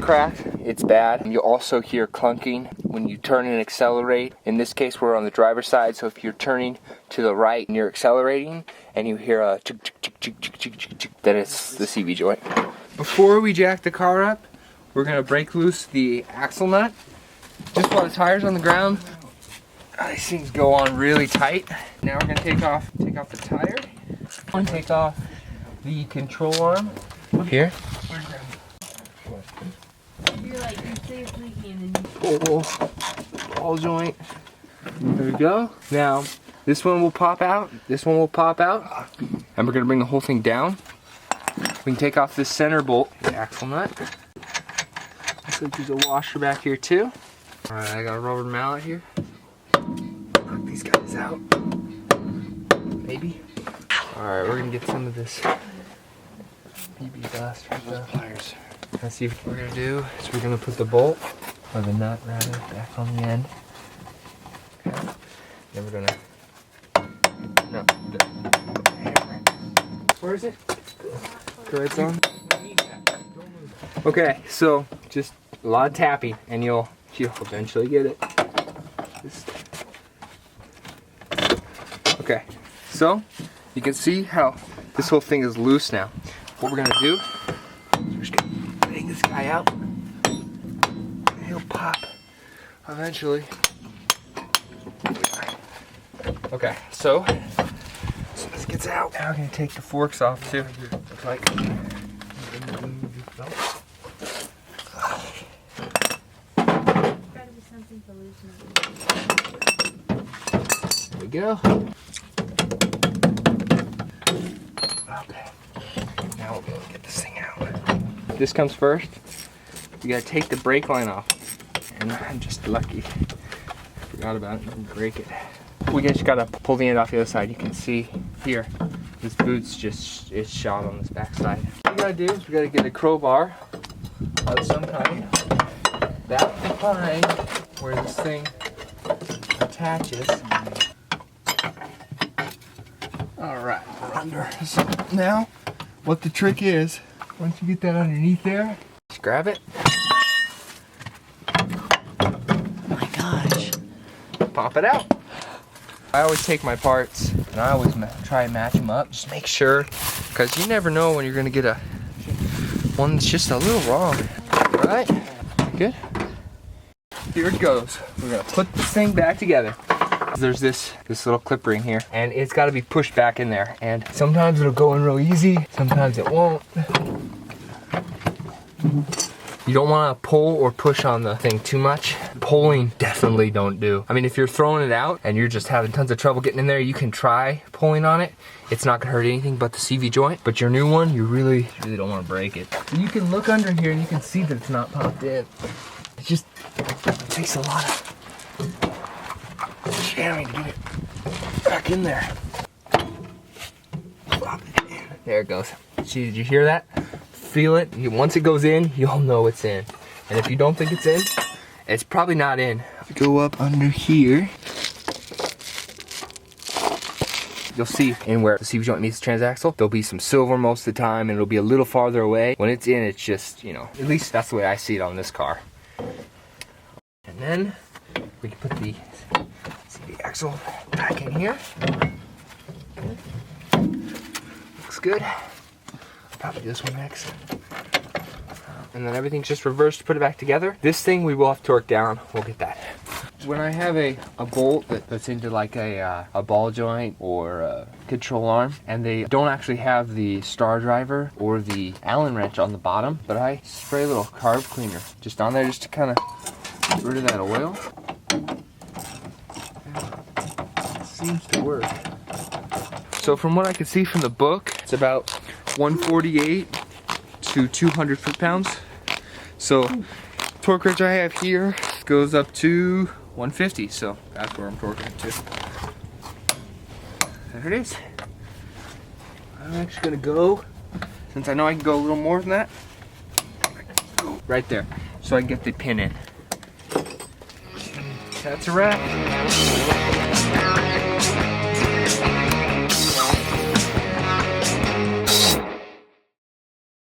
cracked, it's bad. You'll also hear clunking when you turn and accelerate. In this case, we're on the driver's side, so if you're turning to the right and you're accelerating and you hear a chick, chick, chick, chick, chick, chick, chick, chick, then it's the CV joint. Before we jack the car up, we're gonna break loose the axle nut. Just while the tire's on the ground, these things go on really tight. Now we're gonna take off the tire and take off the control arm here. You're like, you say it's leaking and Ball joint. There we go. Now, this one will pop out, this one will pop out, and we're gonna bring the whole thing down. We can take off this center bolt, the axle nut. Looks like there's a washer back here too. Alright, I got a rubber mallet here. Knock these guys out. Maybe. Alright, we're gonna get some of this BB dust from those pliers. Let's see what we're gonna do is we're gonna put the bolt, or the nut rather, back on the end. Okay. Then we're gonna where is it? Right on. Okay, so just a lot of tapping and you'll eventually get it. Okay, so you can see how this whole thing is loose now. What we're gonna do is we're just gonna bang this guy out and he'll pop eventually. Okay, so this gets out. Now we're gonna take the forks off too. Looks like. There we go. Okay. Now we'll be able to get this thing out. This comes first. We gotta take the brake line off. And I'm just lucky. Forgot about it and break it. We just gotta pull the end off the other side. You can see here, this boot's it's shot on this back side. What we gotta do is we gotta get a crowbar of some kind. That will find where this thing attaches. Alright, we're under. So now, what the trick is, once you get that underneath there, just grab it. oh my gosh. Pop it out. I always take my parts and I always try and match them up. Just make sure, because you never know when you're going to get one that's just a little wrong. Alright, good. Here it goes. We're going to put this thing back together. There's this little clip ring here and it's got to be pushed back in there. And sometimes it'll go in real easy, sometimes it won't. You don't want to pull or push on the thing too much. Pulling, definitely don't do. I mean, if you're throwing it out and you're just having tons of trouble getting in there, you can try pulling on it. It's not gonna hurt anything but the CV joint. But your new one, you really don't want to break it. So you can look under here and you can see that it's not popped in. It just takes a lot of jamming to get it back in there. Pop it in. There it goes. See, did you hear that? Feel it. Once it goes in, you'll know it's in. And if you don't think it's in, it's probably not in. Go up under here. You'll see in where the CV joint meets the transaxle, there'll be some silver most of the time and it'll be a little farther away. When it's in, it's just, you know, at least that's the way I see it on this car. And then we can put the CV axle back in here. Looks good. Probably this one next. And then everything's just reversed, put it back together. This thing we will have to torque down, we'll get that. When I have a bolt that's into like a ball joint or a control arm, and they don't actually have the star driver or the Allen wrench on the bottom, but I spray a little carb cleaner just on there just to kind of get rid of that oil. It seems to work. So from what I can see from the book, it's about 148 to 200 foot-pounds. So torque wrench I have here goes up to 150, so that's where I'm torquing it to. There it is. I'm actually gonna go, since I know I can go a little more than that, go right there, so I can get the pin in. That's a wrap.